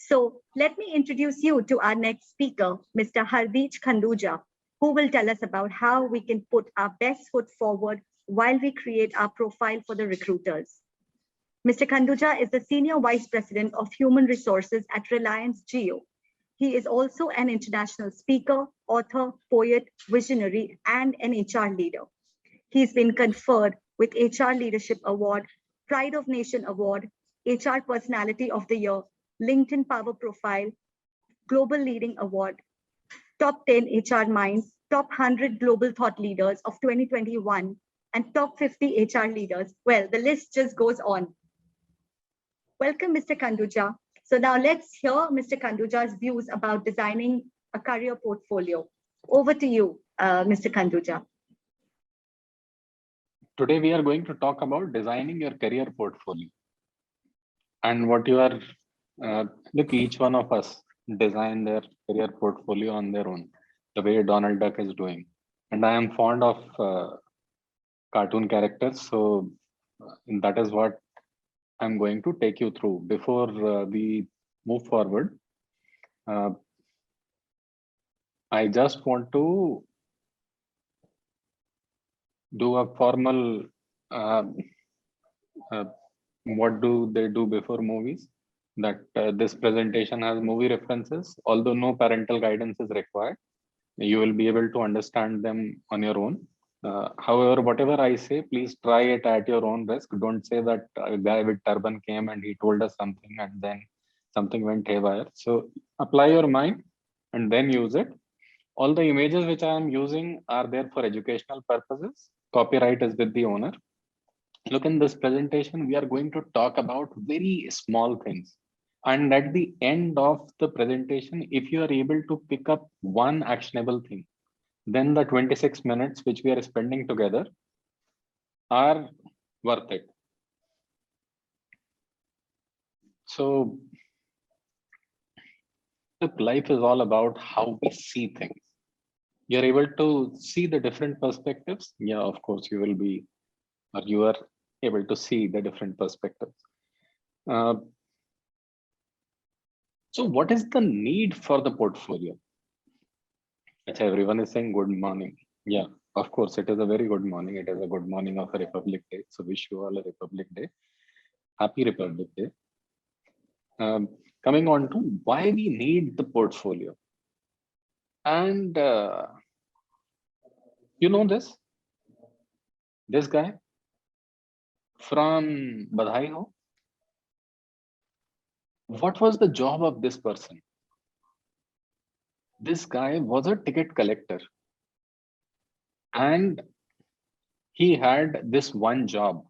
So let me introduce you to our next speaker, Mr. Harjeet Khanduja, who will tell us about how we can put our best foot forward while we create our profile for the recruiters. Mr. Khanduja is the Senior Vice President of Human Resources at Reliance Jio. He is also an international speaker, author, poet, visionary, and an HR leader. He's been conferred with HR Leadership Award, Pride of Nation Award, HR Personality of the Year, LinkedIn Power Profile, Global Leading Award, Top 10 HR Minds, Top 100 Global Thought Leaders of 2021, and Top 50 HR Leaders. Well, the list just goes on. Welcome, Mr. Khanduja. So now let's hear Mr. Khanduja's views about designing a career portfolio. Over to you, Mr. Khanduja. Today, we are going to talk about designing your career portfolio and what you are, look, each one of us design their career portfolio on their own, the way Donald Duck is doing. And I am fond of cartoon characters. So that is what I'm going to take you through. Before we move forward, I just want to do a formal, what do they do before movies? That this presentation has movie references, although no parental guidance is required. You will be able to understand them on your own. However, whatever I say, please try it at your own risk. Don't say that a guy with turban came and he told us something and then something went haywire. So apply your mind and then use it. All the images which I am using are there for educational purposes. Copyright is with the owner. Look, in this presentation, we are going to talk about very small things. And at the end of the presentation, if you are able to pick up one actionable thing, then the 26 minutes which we are spending together are worth it. So life is all about how we see things. You're able to see the different perspectives. Yeah, of course, you will be, or you are able to see the different perspectives. So what is the need for the portfolio? Everyone is saying good morning. Yeah, of course, it is a very good morning. It is a good morning of a Republic Day. So wish you all a Republic Day. Happy Republic Day. Coming on to why we need the portfolio. And you know this guy from Badhai Ho. What was the job of this person? This guy was a ticket collector. And he had this one job,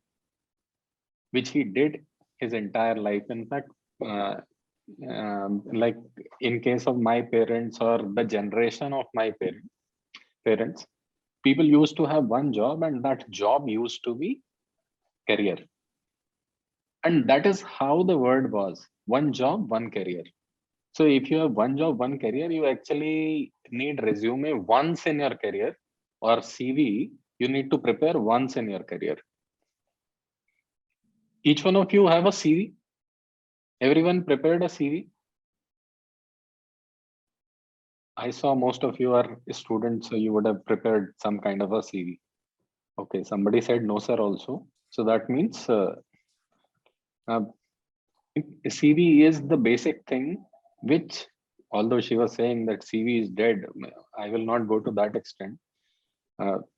which he did his entire life. In fact, like in case of my parents or the generation of my parents, people used to have one job and that job used to be career. And that is how the word was, one job, one career. So if you have one job, one career, you actually need resume once in your career, or CV, you need to prepare once in your career. Each one of you have a CV. Everyone prepared a CV. I saw most of you are students, so you would have prepared some kind of a CV. Okay, somebody said no, sir, also. So that means CV is the basic thing, which, although she was saying that CV is dead, I will not go to that extent.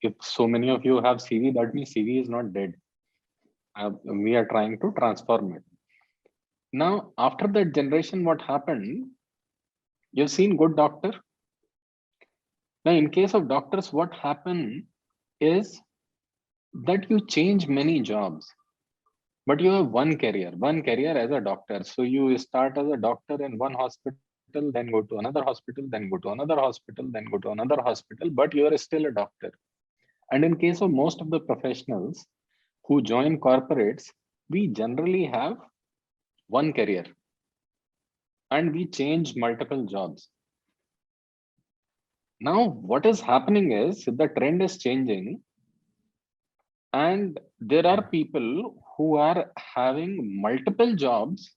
If so many of you have CV, that means CV is not dead. We are trying to transform it. Now, after that generation, what happened? You've seen Good Doctor. Now, in case of doctors, what happened is that you change many jobs, but you have one career as a doctor. So you start as a doctor in one hospital, then go to another hospital, then go to another hospital, then go to another hospital, but you are still a doctor. And in case of most of the professionals who join corporates, we generally have one career and we change multiple jobs. Now, what is happening is the trend is changing, and there are people who are having multiple jobs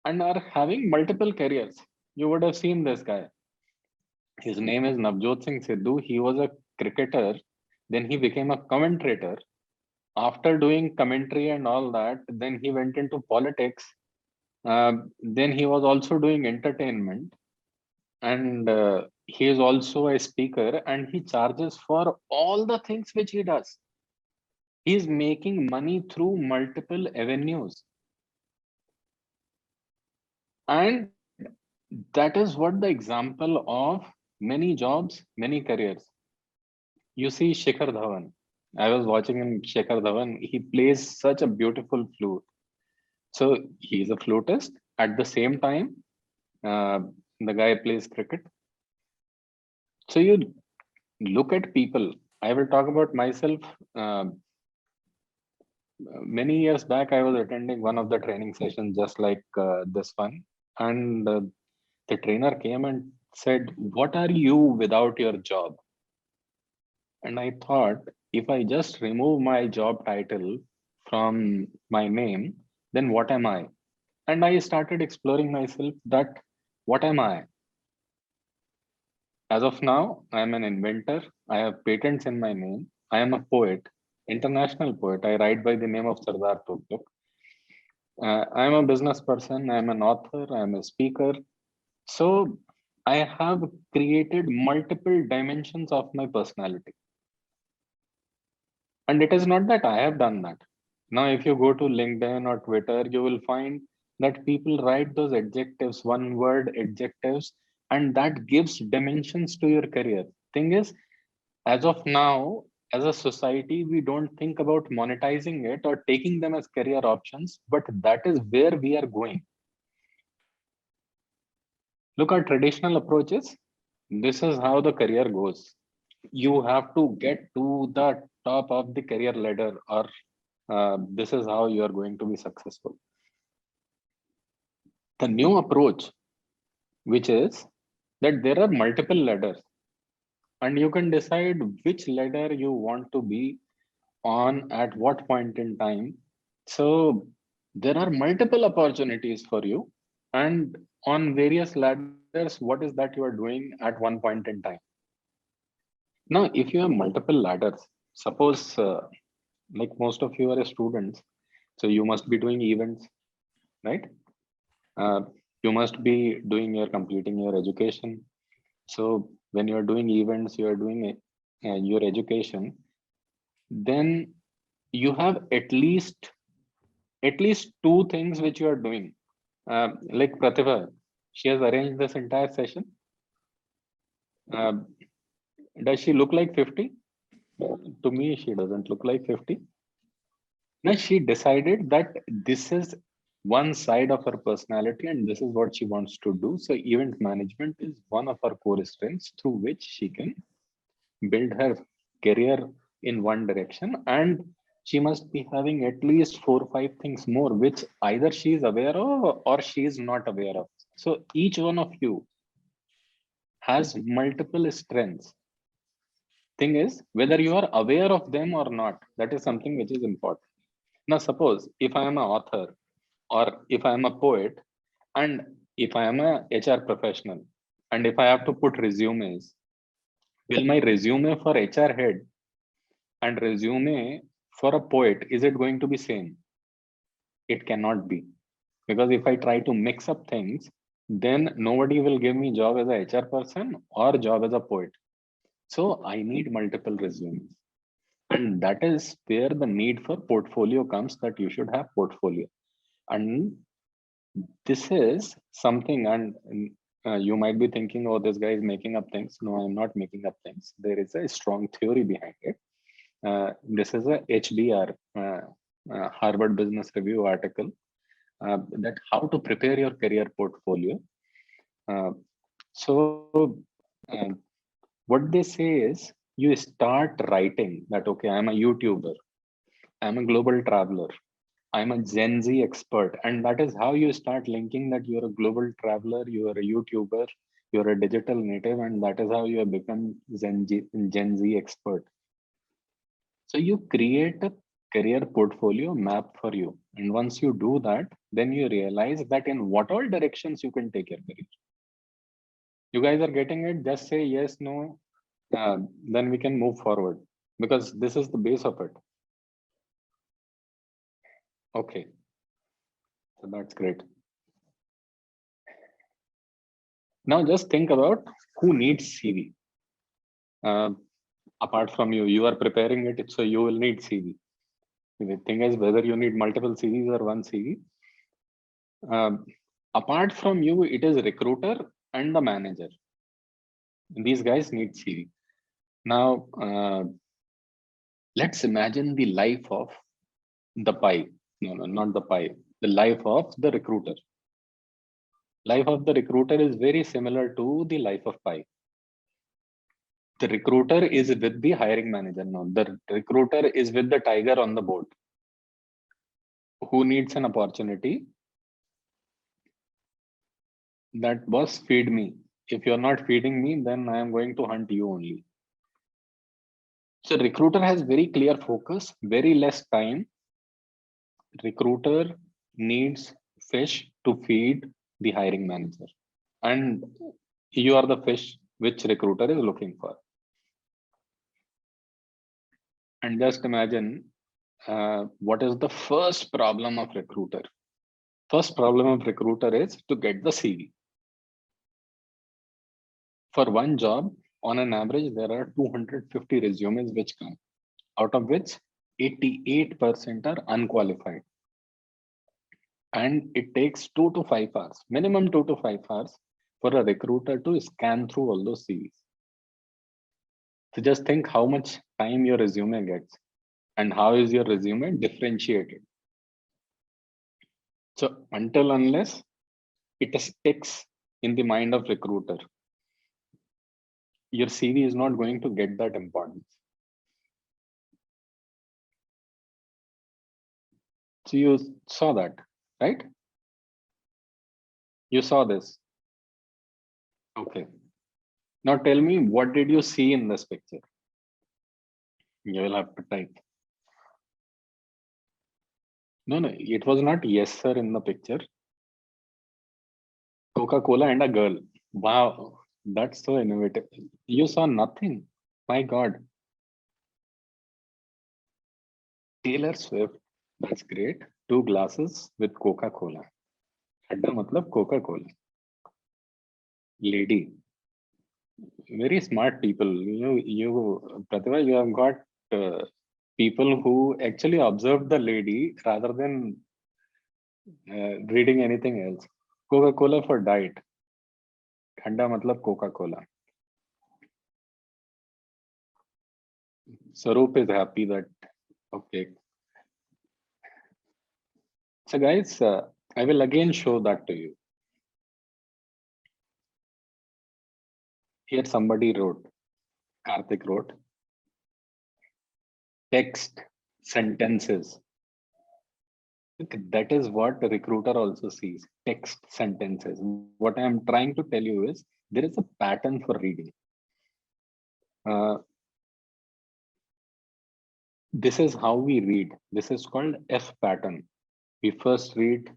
and are having multiple careers. You would have seen this guy. His name is Navjot Singh Sidhu. He was a cricketer, then he became a commentator. After doing commentary and all that, then he went into politics. Then he was also doing entertainment, and he is also a speaker, and he charges for all the things which he does. He is making money through multiple avenues, and that is what the example of many jobs, many careers. You see Shikhar Dhawan. I was watching him, Shikhar Dhawan. He plays such a beautiful flute. So he's a flutist. At the same time, uh, the guy plays cricket. So you look at people. I will talk about myself. Uh, Many years back, I was attending one of the training sessions just like this one. And the trainer came and said, "What are you without your job?" And I thought, if I just remove my job title from my name, then what am I? And I started exploring myself that what am I? As of now, I am an inventor. I have patents in my name. I am a poet, international poet. I write by the name of Sardar Tughlaq. I am a business person. I am an author. I am a speaker. So I have created multiple dimensions of my personality. And it is not that I have done that. Now, if you go to LinkedIn or Twitter, you will find that people write those adjectives, one word adjectives, and that gives dimensions to your career. Thing is, as of now, as a society, we don't think about monetizing it or taking them as career options, but that is where we are going. Look at traditional approaches. This is how the career goes. You have to get to the top of the career ladder, or this is how you are going to be successful. The new approach, which is that there are multiple ladders, and you can decide which ladder you want to be on at what point in time. So there are multiple opportunities for you, and on various ladders, what is that you are doing at one point in time? Now, if you have multiple ladders, suppose like most of you are students, so you must be doing events, right? Uh, you must be doing your completing your education. So when you are doing events, you are doing your education, then you have at least two things which you are doing. Like Pratibha, she has arranged this entire session. Uh, does she look like 50? To me, she doesn't look like 50. Now she decided that this is one side of her personality and this is what she wants to do. So event management is one of her core strengths through which she can build her career in one direction, and she must be having at least 4 or 5 things more which either she is aware of or she is not aware of. So each one of you has multiple strengths. Thing is, whether you are aware of them or not, that is something which is important. Now suppose if I am an author, or if I am a poet, and if I am a HR professional, and if I have to put resumes, will my resume for HR head and resume for a poet, is it going to be same? It cannot be, because if I try to mix up things, then nobody will give me job as a HR person or job as a poet. So I need multiple resumes, and that is where the need for portfolio comes, that you should have portfolio. And this is something, and you might be thinking, oh, this guy is making up things. No, I'm not making up things. There is a strong theory behind it. This is a HBR, Harvard Business Review article, that how to prepare your career portfolio. Uh, so what they say is, you start writing that, okay, I'm a YouTuber, I'm a global traveler, I'm a Gen Z expert. And that is how you start linking that you're a global traveler, you're a YouTuber, you're a digital native, and that is how you have become Gen Z expert. So you create a career portfolio map for you. And once you do that, then you realize that in what all directions you can take your career. You guys are getting it? Just say yes, no, then we can move forward, because this is the base of it. Okay, so that's great. Now just think about who needs CV. Apart from you, you are preparing it, so you will need CV. The thing is whether you need multiple CVs or one CV. Apart from you, it is recruiter and the manager. These guys need CV. Now, let's imagine the life of the pie. No, not the pie. The life of the recruiter. Life of the recruiter is very similar to the life of pie. The recruiter is with the hiring manager. No, the recruiter is with the tiger on the board who needs an opportunity. That boss, feed me. If you're not feeding me, then I am going to hunt you only. So recruiter has very clear focus, very less time. Recruiter needs fish to feed the hiring manager. And you are the fish which recruiter is looking for. And just imagine what is the first problem of recruiter. First problem of recruiter is to get the CV. For one job, on an average, there are 250 resumes which come, out of which 88% are unqualified. And it takes 2 to 5 hours, minimum 2 to 5 hours for a recruiter to scan through all those CVs. So just think how much time your resume gets and how is your resume differentiated. So until unless it sticks in the mind of recruiter, your CV is not going to get that importance. So you saw that, right? You saw this. Okay. Now tell me, what did you see in this picture? You will have to type. No, it was not yes, sir, in the picture. Coca-Cola and a girl. Wow, that's so innovative. You saw nothing. My God. Taylor Swift. That's great. 2 glasses with Coca-Cola. Adda matlab Coca-Cola. Lady. Very smart people. Pratibha, you have got people who actually observed the lady rather than reading anything else. Coca-Cola for diet. Thanda matlab Coca-Cola. Sarup is happy that, okay. So guys, I will again show that to you. Here somebody wrote, Karthik wrote, text sentences. That is what the recruiter also sees, text sentences. What I am trying to tell you is there is a pattern for reading. This is how we read. This is called F pattern. We first read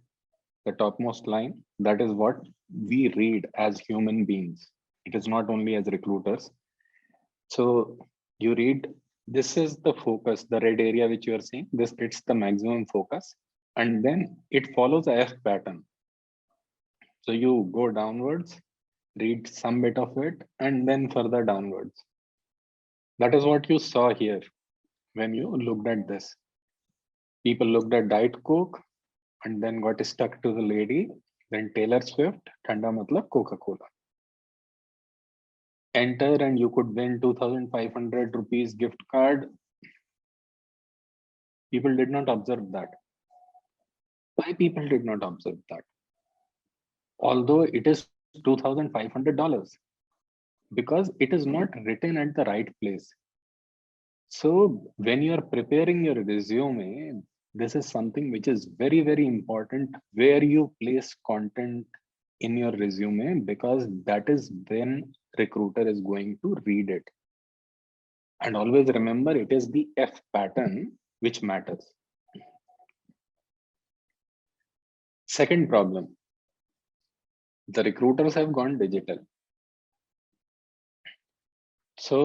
the topmost line. That is what we read as human beings. It is not only as recruiters. So you read, this is the focus, the red area which you are seeing, this gets the maximum focus, and then it follows a F pattern. So you go downwards, read some bit of it, and then further downwards. That is what you saw here when you looked at this. People looked at Diet Coke and then got stuck to the lady, then Taylor Swift, Thanda matlab Coca-Cola. Enter and you could win 2,500 rupees gift card. People did not observe that. Why people did not observe that? Although it is $2,500, because it is not written at the right place. So when you are preparing your resume, this is something which is very, very important where you place content in your resume, because that is when recruiter is going to read it. And always remember, it is the F pattern which matters. Second problem, the recruiters have gone digital. So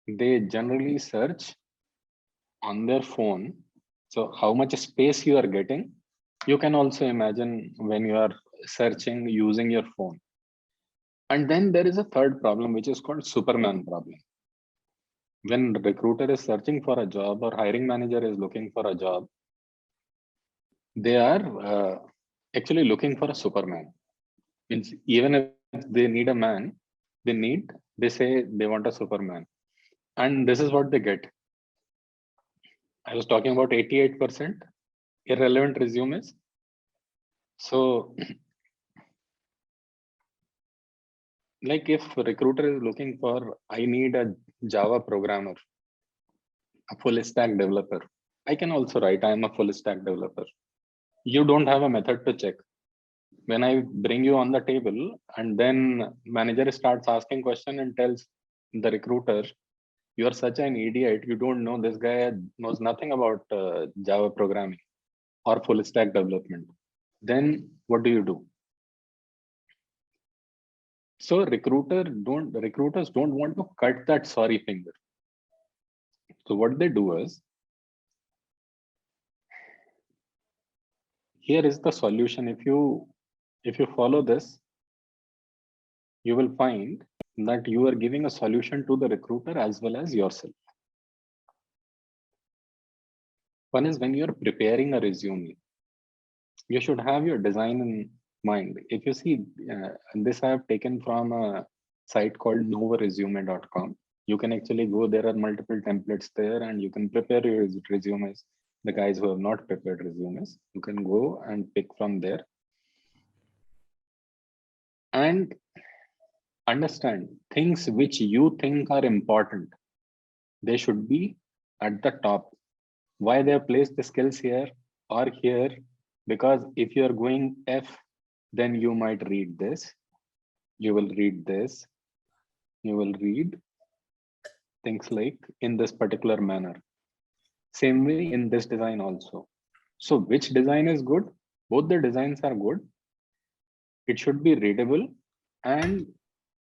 they generally search on their phone. So how much space you are getting, you can also imagine when you are searching using your phone. And then there is a third problem, which is called Superman problem. When recruiter is searching for a job or hiring manager is looking for a job, they are actually looking for a Superman. Means even if they need a man, they say they want a Superman. And this is what they get. I was talking about 88% irrelevant resumes. So like if recruiter is looking for, I need a Java programmer, a full stack developer, I can also write I am a full stack developer. You don't have a method to check. When I bring you on the table and then manager starts asking question and tells the recruiter, you are such an idiot, you don't know, this guy knows nothing about Java programming or full stack development, then what do? So recruiters don't want to cut that sorry finger. So what they do is, here is the solution. If you follow this, you will find that you are giving a solution to the recruiter as well as yourself. One is when you're preparing a resume, you should have your design in mind. If you see, this I have taken from a site called novaresume.com. You can actually go, there are multiple templates there and you can prepare your resumes. The guys who have not prepared resumes, you can go and pick from there. And understand things which you think are important. They should be at the top. Why they have placed the skills here or here? Because if you're going F, then you might read this. You will read this. You will read things like in this particular manner. Same way in this design also. So which design is good? Both the designs are good. It should be readable, and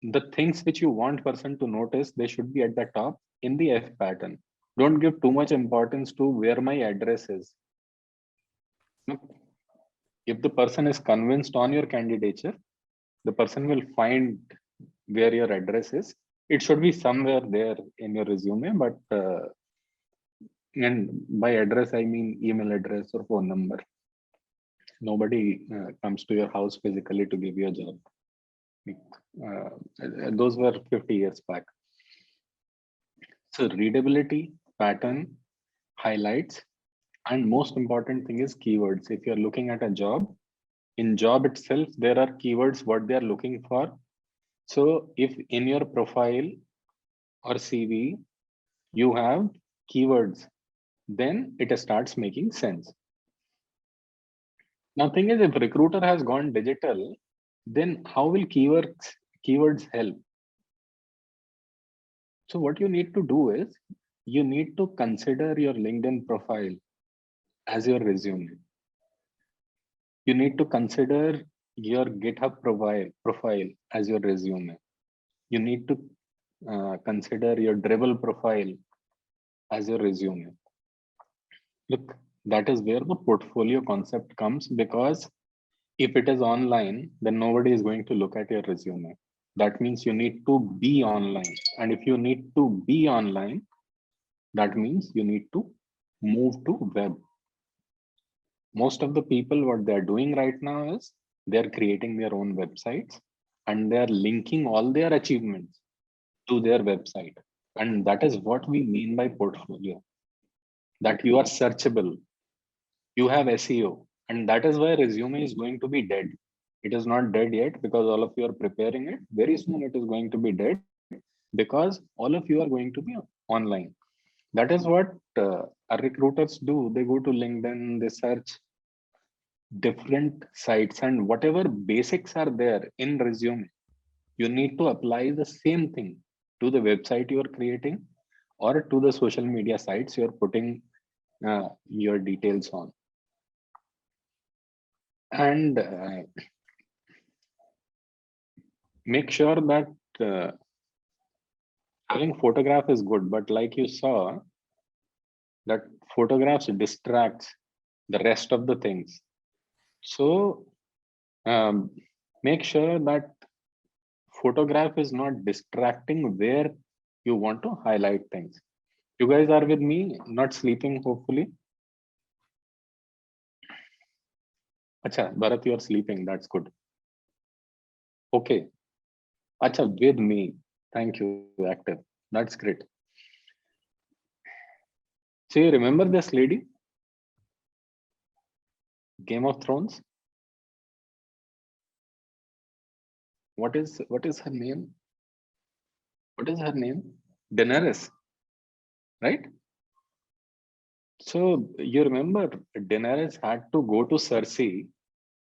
the things which you want person to notice, they should be at the top in the F pattern. Don't give too much importance to where my address is. If the person is convinced on your candidature, the person will find where your address is. It should be somewhere there in your resume, but and by address I mean email address or phone number. Nobody comes to your house physically to give you a job. Those were 50 years back. So readability, pattern, highlights, and most important thing is keywords. If you're looking at a job, in job itself, there are keywords what they are looking for. So if in your profile or CV, you have keywords, then it starts making sense. Now thing is, if recruiter has gone digital, then how will keywords help? So what you need to do is, you need to consider your LinkedIn profile as your resume. You need to consider your GitHub profile as your resume. You need to consider your Dribble profile as your resume. Look, that is where the portfolio concept comes, because if it is online, then nobody is going to look at your resume. That means you need to be online. And if you need to be online, that means you need to move to web. Most of the people, what they're doing right now is they're creating their own websites and they're linking all their achievements to their website. And that is what we mean by portfolio, that you are searchable, you have SEO, and that is why resume is going to be dead. It is not dead yet because all of you are preparing it. Very soon it is going to be dead because all of you are going to be online. That is what our recruiters do. They go to LinkedIn, they search different sites, and whatever basics are there in resume, you need to apply the same thing to the website you are creating or to the social media sites you are putting your details on. And make sure that having photograph is good, but like you saw, that photographs distracts the rest of the things. So make sure that photograph is not distracting where you want to highlight things. You guys are with me, not sleeping, hopefully. Acha, Bharat, you are sleeping. That's good. Okay. Acha, with me. Thank you, active. That's great. So you remember this lady? Game of Thrones? What is her name? What is her name? Daenerys, right? So you remember Daenerys had to go to Cersei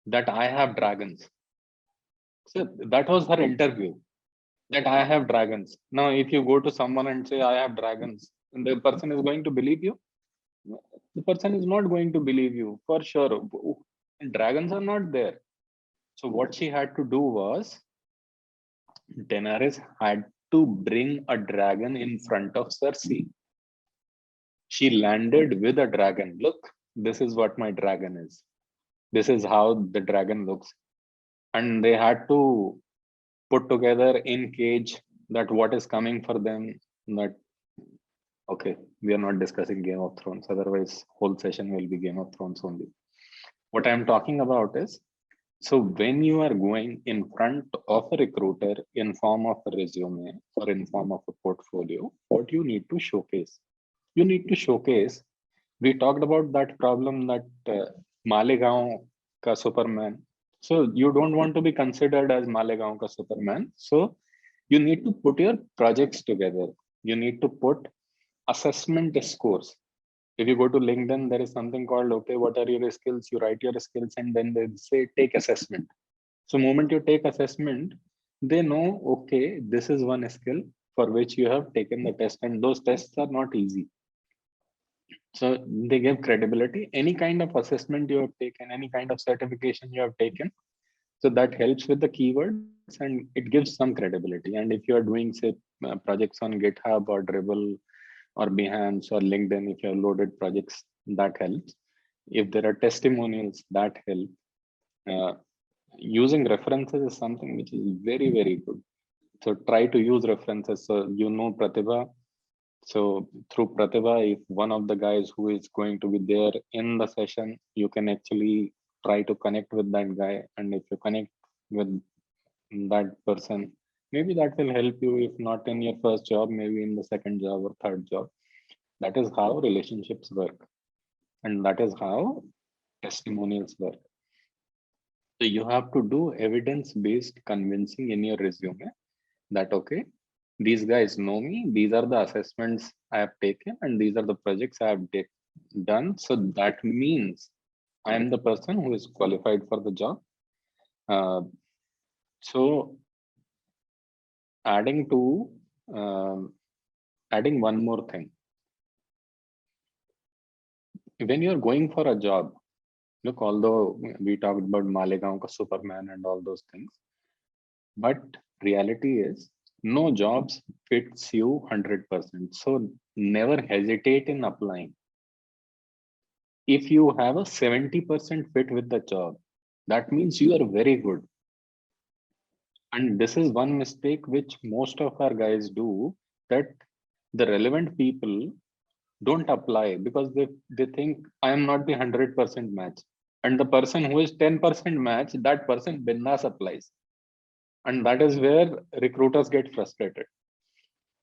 that I have dragons. So that was her interview, that I have dragons. Now, if you go to someone and say I have dragons, the person is going to believe you. The person is not going to believe you for sure. Dragons are not there. So what she had to do was, Daenerys had to bring a dragon in front of Cersei. She landed with a dragon. Look, this is what my dragon is. This is how the dragon looks. And they had to put together in cage that what is coming for them. That okay, we are not discussing Game of Thrones. Otherwise, whole session will be Game of Thrones only. What I'm talking about is, so when you are going in front of a recruiter in form of a resume or in form of a portfolio, what you need to showcase? You need to showcase. We talked about that problem that Malegaon ka Superman. So you don't want to be considered as Malegaon ka Superman. So you need to put your projects together. You need to put assessment scores. If you go to LinkedIn, there is something called, okay, what are your skills? You write your skills and then they say take assessment. So moment you take assessment, they know, okay, this is one skill for which you have taken the test, and those tests are not easy. So they give credibility. Any kind of assessment you have taken, any kind of certification you have taken, so that helps with the keywords and it gives some credibility. And if you are doing, say, projects on GitHub or Dribble or Behance or LinkedIn, if you have loaded projects, that helps. If there are testimonials, that help. Using references is something which is very, very good. So try to use references. So you know Pratibha. So through Pratibha, if one of the guys who is going to be there in the session, you can actually try to connect with that guy. And if you connect with that person, maybe that will help you, if not in your first job, maybe in the second job or third job. That is how relationships work. And that is how testimonials work. So you have to do evidence-based convincing in your resume that, okay, these guys know me, these are the assessments I have taken, and these are the projects I have done. So that means I am the person who is qualified for the job. So adding to adding one more thing. When you're going for a job, look, although we talked about Malegaon ka Superman and all those things, but reality is no jobs fits you 100%. So never hesitate in applying. If you have a 70% fit with the job, that means you are very good. And this is one mistake which most of our guys do, that the relevant people don't apply because they think I am not the 100% match. And the person who is 10% match, that person bindas applies. And that is where recruiters get frustrated.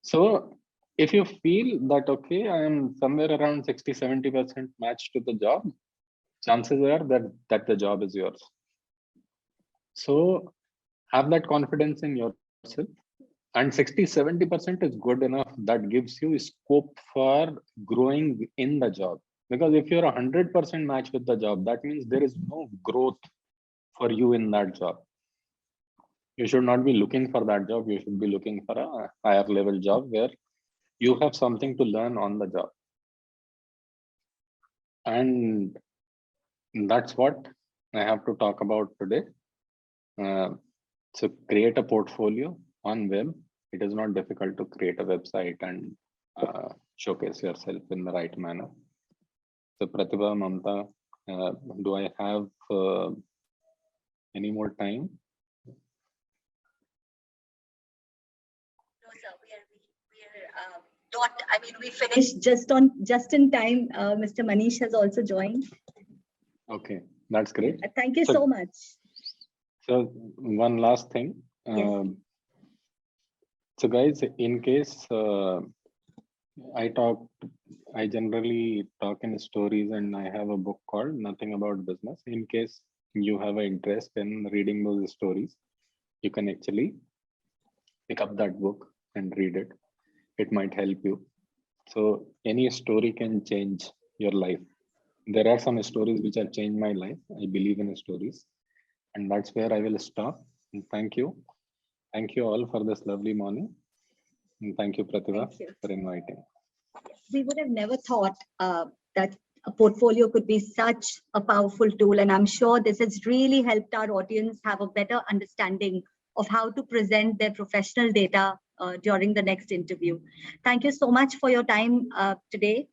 So if you feel that, okay, I am somewhere around 60-70% match to the job, chances are that the job is yours. So have that confidence in yourself. And 60-70% is good enough. That gives you scope for growing in the job. Because if you're 100% match with the job, that means there is no growth for you in that job. You should not be looking for that job. You should be looking for a higher level job where you have something to learn on the job. And that's what I have to talk about today. So create a portfolio on web. It is not difficult to create a website and showcase yourself in the right manner. So Pratibha, Mamta, do I have any more time? No, sir, we are not. I mean, we finished just in time. Mr. Manish has also joined. Okay, that's great. Thank you so much. So one last thing. Yes. So guys, in case I generally talk in stories, and I have a book called Nothing About Business. In case you have an interest in reading those stories, you can actually pick up that book and read it. It might help you. So any story can change your life. There are some stories which have changed my life. I believe in stories, and that's where I will stop. And thank you. Thank you all for this lovely morning. And thank you, Pratibha, for inviting. We would have never thought that a portfolio could be such a powerful tool. And I'm sure this has really helped our audience have a better understanding of how to present their professional data during the next interview. Thank you so much for your time today.